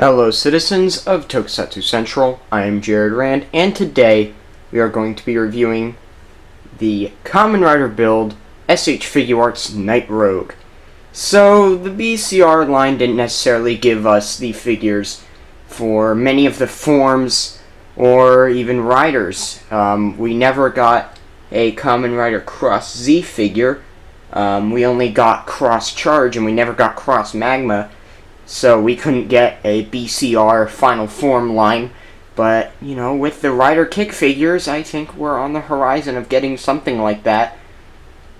Hello citizens of Tokusatsu Central, I am Jared Rand, and today we are going to be reviewing the Kamen Rider build SH Figuarts Night Rogue. So, the BCR line didn't necessarily give us the figures for many of the forms or even riders. We never got a Kamen Rider Cross Z figure. We only got Cross Charge and we never got Cross Magma. So we couldn't get a BCR Final Form line, but, you know, with the Rider Kick figures, I think we're on the horizon of getting something like that.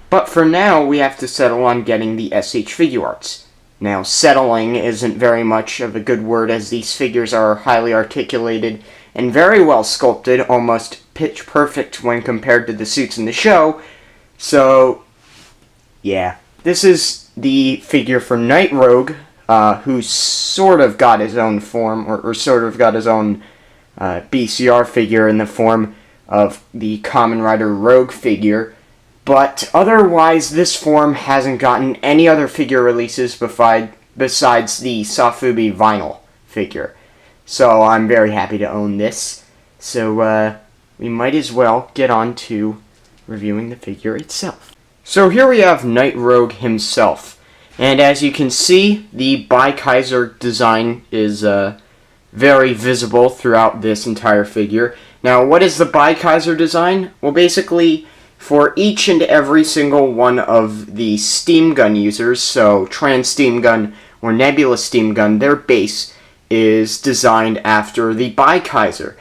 But for now, we have to settle on getting the SH Figuarts. Now, settling isn't very much of a good word, as these figures are highly articulated and very well sculpted, almost pitch perfect when compared to the suits in the show. So, yeah, this is the figure for Night Rogue, who sort of got his own form, or sort of got his own BCR figure in the form of the Kamen Rider Rogue figure. But otherwise, this form hasn't gotten any other figure releases besides the Safubi vinyl figure. So I'm very happy to own this. So we might as well get on to reviewing the figure itself. So here we have Night Rogue himself. And as you can see, the Bi-Kaiser design is very visible throughout this entire figure. Now, what is the Bi-Kaiser design? Well, basically, for each and every single one of the steam gun users, so Trans Steam Gun or Nebula Steam Gun, their base is designed after the Bi-Kaiser,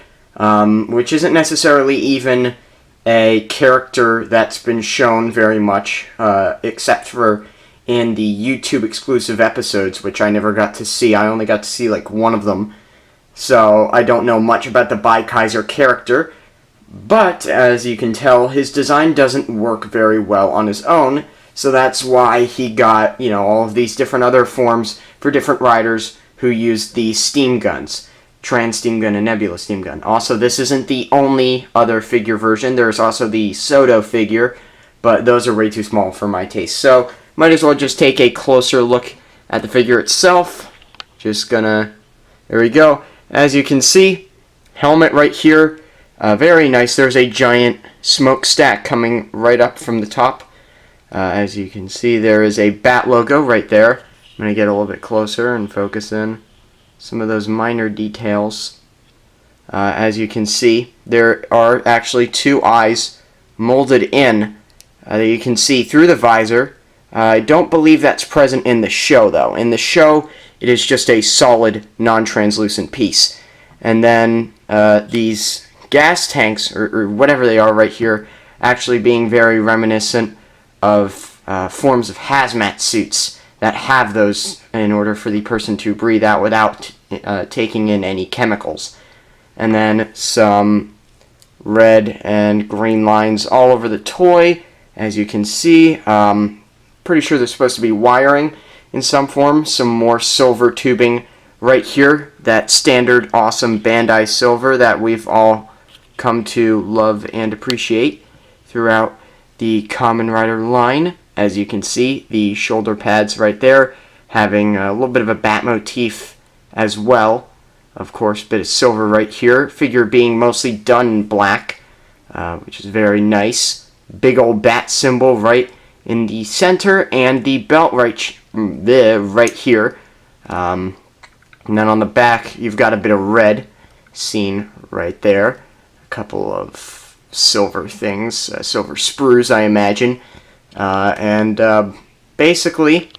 which isn't necessarily even a character that's been shown very much, except for in the YouTube exclusive episodes, which I never got to see. I only got to see like one of them, so I don't know much about the Bi-Kaiser character. But as you can tell, his design doesn't work very well on his own, so that's why he got, you know, all of these different other forms for different riders who use the steam guns, Trans Steam Gun and Nebula Steam Gun. Also, this isn't the only other figure version. There's also the Soto figure, but those are way too small for my taste. So might as well just take a closer look at the figure itself. There we go. As you can see, helmet right here, very nice. There's a giant smokestack coming right up from the top. As you can see, there is a bat logo right there. I'm going to get a little bit closer and focus in some of those minor details. As you can see, there are actually two eyes molded in that you can see through the visor. I don't believe that's present in the show, though. In the show, it is just a solid, non-translucent piece. And then these gas tanks, or whatever they are right here, actually being very reminiscent of forms of hazmat suits that have those in order for the person to breathe out without taking in any chemicals. And then some red and green lines all over the toy, as you can see. Pretty sure there's supposed to be wiring in some form. Some more silver tubing right here. That standard awesome Bandai silver that we've all come to love and appreciate throughout the Kamen Rider line. As you can see, the shoulder pads right there having a little bit of a bat motif as well. Of course, a bit of silver right here. Figure being mostly done in black, which is very nice. Big old bat symbol right in the center, and the belt right here. And then on the back, you've got a bit of red seen right there. A couple of silver things, silver sprues, I imagine. Basically,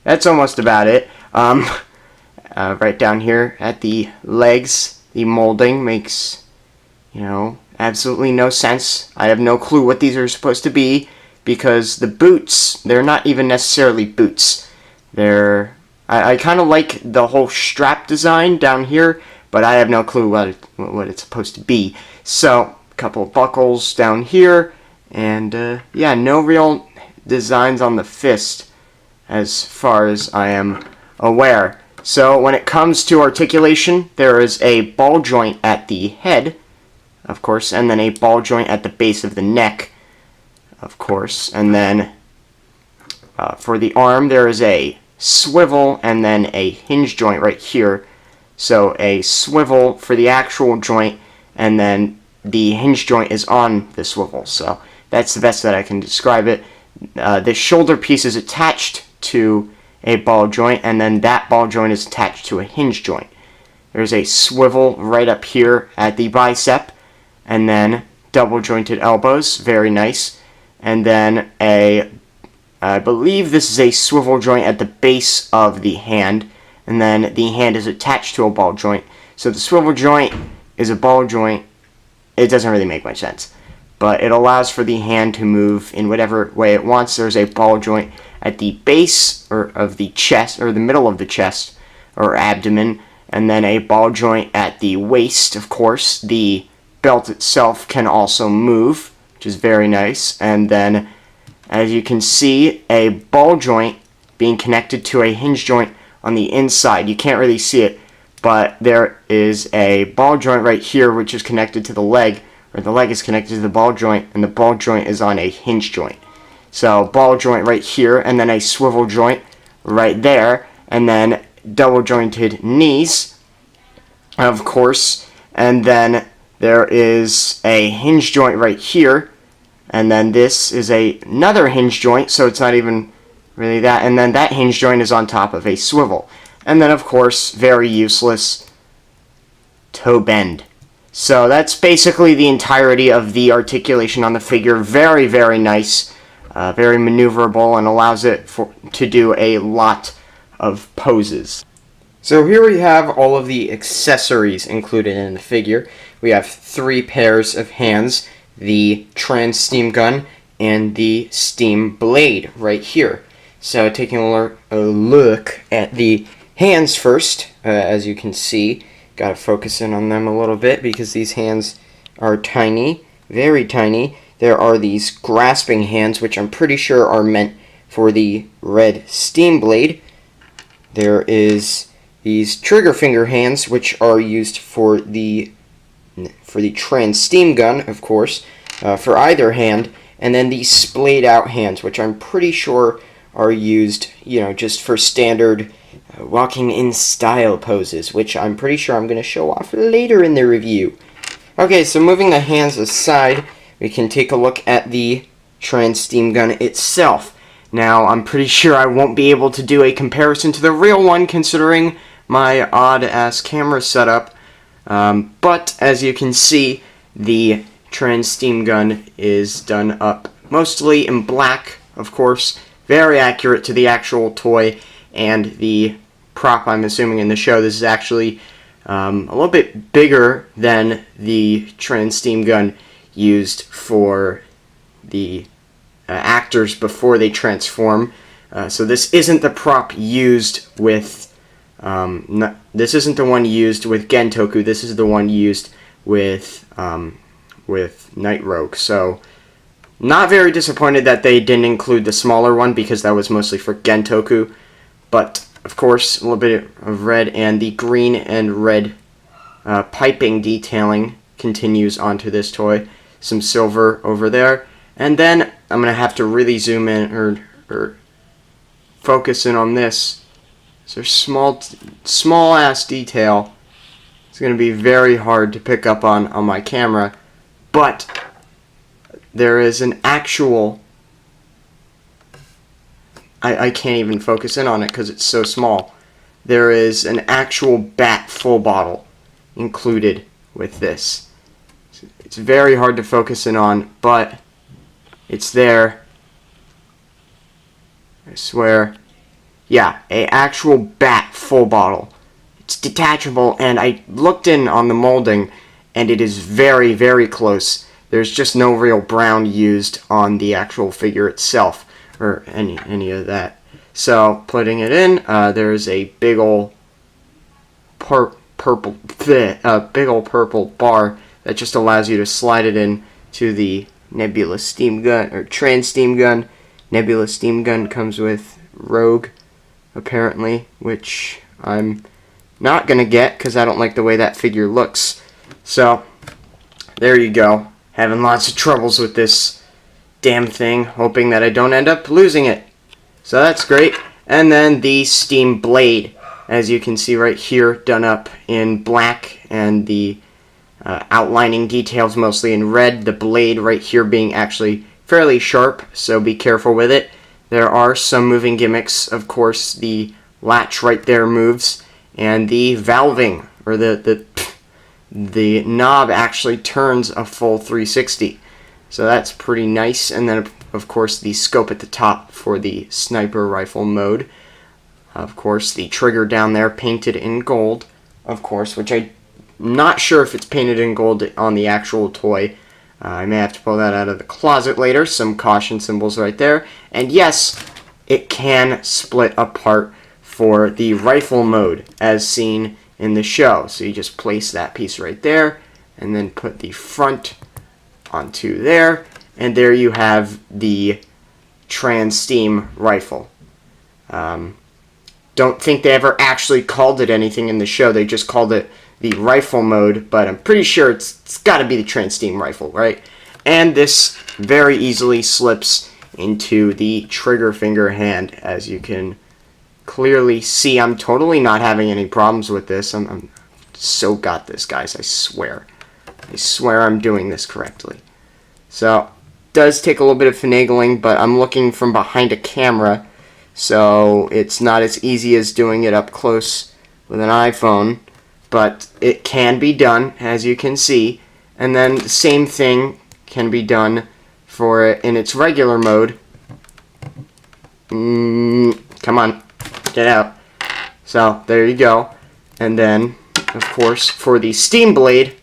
that's almost about it. Right down here at the legs, the molding makes, you know, absolutely no sense. I have no clue what these are supposed to be, because the boots, they're not even necessarily boots. I kind of like the whole strap design down here, but I have no clue what it's supposed to be. So, a couple of buckles down here, and yeah, no real designs on the fist as far as I am aware. So, when it comes to articulation, there is a ball joint at the head, of course, and then a ball joint at the base of the neck, of course, and then for the arm there is a swivel and then a hinge joint right here So a swivel for the actual joint, and then the hinge joint is on the swivel. So that's the best that I can describe it. The shoulder piece is attached to a ball joint, and then that ball joint is attached to a hinge joint. There's a swivel right up here at the bicep, and then double jointed elbows, very nice. And then I believe this is a swivel joint at the base of the hand, and then the hand is attached to a ball joint. So the swivel joint is a ball joint. It doesn't really make much sense, but it allows for the hand to move in whatever way it wants. There's a ball joint at the base of the chest, or the middle of the chest or abdomen, and then a ball joint at the waist. Of course, the belt itself can also move, which is very nice. And then, as you can see, a ball joint being connected to a hinge joint on the inside. You can't really see it, but there is a ball joint right here which is connected to the leg, or the leg is connected to the ball joint, and the ball joint is on a hinge joint. So ball joint right here, and then a swivel joint right there, and then double jointed knees, of course, and then there is a hinge joint right here, and then this is another hinge joint, so it's not even really that, and then that hinge joint is on top of a swivel. And then, of course, very useless, toe bend. So that's basically the entirety of the articulation on the figure. Very, very nice, very maneuverable, and allows it to do a lot of poses. So here we have all of the accessories included in the figure. We have 3 pairs of hands, the trans steam gun, and the steam blade right here. So taking a look at the hands first, as you can see, gotta focus in on them a little bit because these hands are tiny, very tiny. There are these grasping hands, which I'm pretty sure are meant for the red steam blade. There is these trigger finger hands, which are used for the trans steam gun, of course, for either hand, and then these splayed out hands, which I'm pretty sure are used, just for standard walking in style poses, which I'm pretty sure I'm going to show off later in the review. Okay, so moving the hands aside, we can take a look at the trans steam gun itself. Now, I'm pretty sure I won't be able to do a comparison to the real one, considering my odd-ass camera setup, but as you can see, the trans steam gun is done up mostly in black, of course, very accurate to the actual toy and the prop I'm assuming in the show. This is actually a little bit bigger than the trans steam gun used for the actors before they transform. So this isn't the prop used with this isn't the one used with Gentoku. This is the one used with Night Rogue. So not very disappointed that they didn't include the smaller one, because that was mostly for Gentoku. But of course, a little bit of red, and the green and red piping detailing continues onto this toy. Some silver over there, and then I'm gonna have to really zoom in or focus in on this. So small ass detail. It's gonna be very hard to pick up on my camera, but there is an actual. I can't even focus in on it because it's so small. There is an actual bat full bottle included with this. It's very hard to focus in on, but it's there. I swear. Yeah, a actual bat full bottle. It's detachable, and I looked in on the molding, and it is very, very close. There's just no real brown used on the actual figure itself, or any of that. So putting it in, there's a big ol' purple bar that just allows you to slide it in to the Nebula steam gun, or trans steam gun. Nebula steam gun comes with Rogue, apparently, which I'm not gonna get because I don't like the way that figure looks. So there you go. Having lots of troubles with this damn thing, hoping that I don't end up losing it. So that's great. And then the steam blade. as you can see right here, done up in black, and the outlining details mostly in red. The blade right here being actually fairly sharp, so be careful with it. There are some moving gimmicks. Of course, the latch right there moves, and the valving, or the knob actually turns a full 360. So that's pretty nice. And then, of course, the scope at the top for the sniper rifle mode. Of course, the trigger down there painted in gold, of course, which I'm not sure if it's painted in gold on the actual toy. I may have to pull that out of the closet later. Some caution symbols right there. And yes, it can split apart for the rifle mode, as seen in the show. So you just place that piece right there, and then put the front onto there, and there you have the trans-steam rifle. Don't think they ever actually called it anything in the show. They just called it the rifle mode, but I'm pretty sure it's got to be the trans-steam rifle, right? And this very easily slips into the trigger finger hand, as you can clearly see. I'm totally not having any problems with this. I'm so got this, guys. I swear I'm doing this correctly. So, it does take a little bit of finagling, but I'm looking from behind a camera, so it's not as easy as doing it up close with an iPhone, but it can be done, as you can see. And then the same thing can be done for it in its regular mode. Come on, get out. So, there you go. And then, of course, for the steam blade,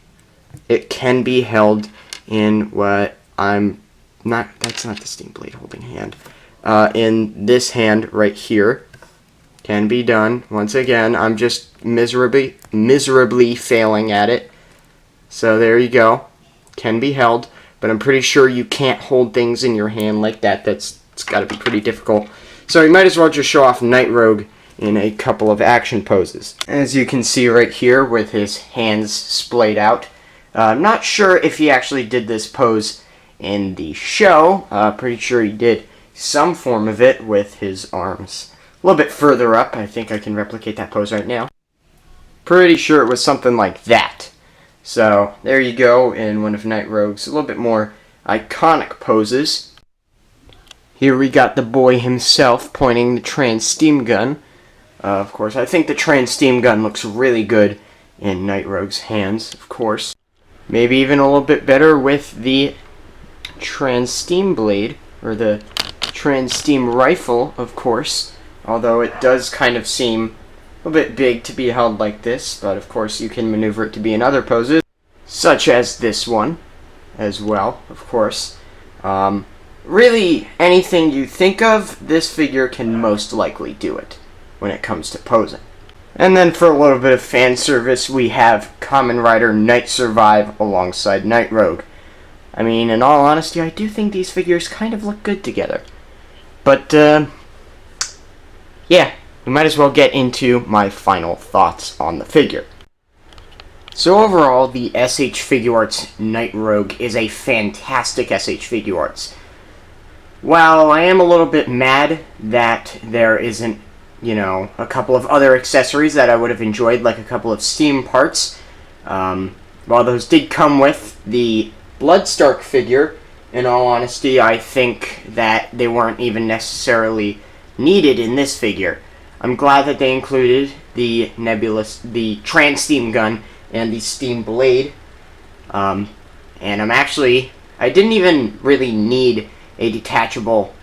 it can be held in what that's not the steam blade holding hand. In this hand right here, can be done. Once again, I'm just miserably failing at it. So there you go. Can be held, but I'm pretty sure you can't hold things in your hand like that. It's got to be pretty difficult. So you might as well just show off Night Rogue in a couple of action poses. As you can see right here with his hands splayed out. I'm not sure if he actually did this pose in the show. Pretty sure he did some form of it with his arms a little bit further up. I think I can replicate that pose right now. Pretty sure it was something like that. So there you go in one of Night Rogue's a little bit more iconic poses. Here we got the boy himself pointing the trans steam gun. Of course, I think the trans steam gun looks really good in Night Rogue's hands, of course. Maybe even a little bit better with the trans steam blade, or the trans steam rifle, of course. Although it does kind of seem a bit big to be held like this, but of course you can maneuver it to be in other poses, such as this one as well, of course. Really, anything you think of, this figure can most likely do it when it comes to posing. And then for a little bit of fan service, we have Kamen Rider Night Survive alongside Night Rogue. I mean, in all honesty, I do think these figures kind of look good together. But, yeah, we might as well get into my final thoughts on the figure. So overall, the SH Figuarts Night Rogue is a fantastic SH Figuarts. While I am a little bit mad that there isn't, you know, a couple of other accessories that I would have enjoyed, like a couple of steam parts. While those did come with the Bloodstark figure, in all honesty, I think that they weren't even necessarily needed in this figure. I'm glad that they included the trans steam gun and the steam blade. And I didn't even really need a detachable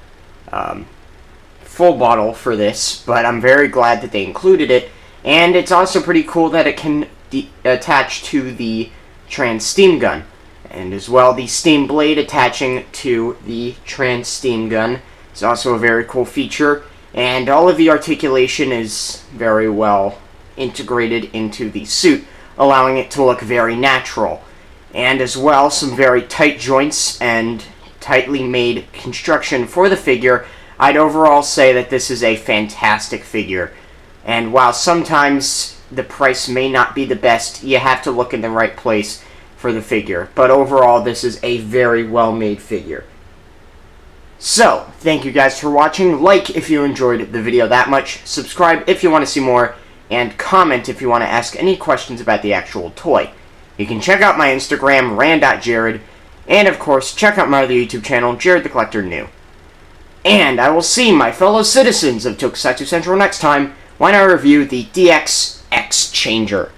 full bottle for this, but I'm very glad that they included it. And it's also pretty cool that it can attach to the trans steam gun, and as well the steam blade attaching to the trans steam gun is also a very cool feature. And all of the articulation is very well integrated into the suit, allowing it to look very natural. And as well, some very tight joints and tightly made construction for the figure. I'd overall say that this is a fantastic figure. And while sometimes the price may not be the best, you have to look in the right place for the figure. But overall, this is a very well-made figure. So, thank you guys for watching. Like if you enjoyed the video that much. Subscribe if you want to see more. and comment if you want to ask any questions about the actual toy. You can check out my Instagram, rand.jared, and of course, check out my other YouTube channel, Jared the Collector New. And I will see my fellow citizens of Tokusatsu Central next time when I review the DX X Changer.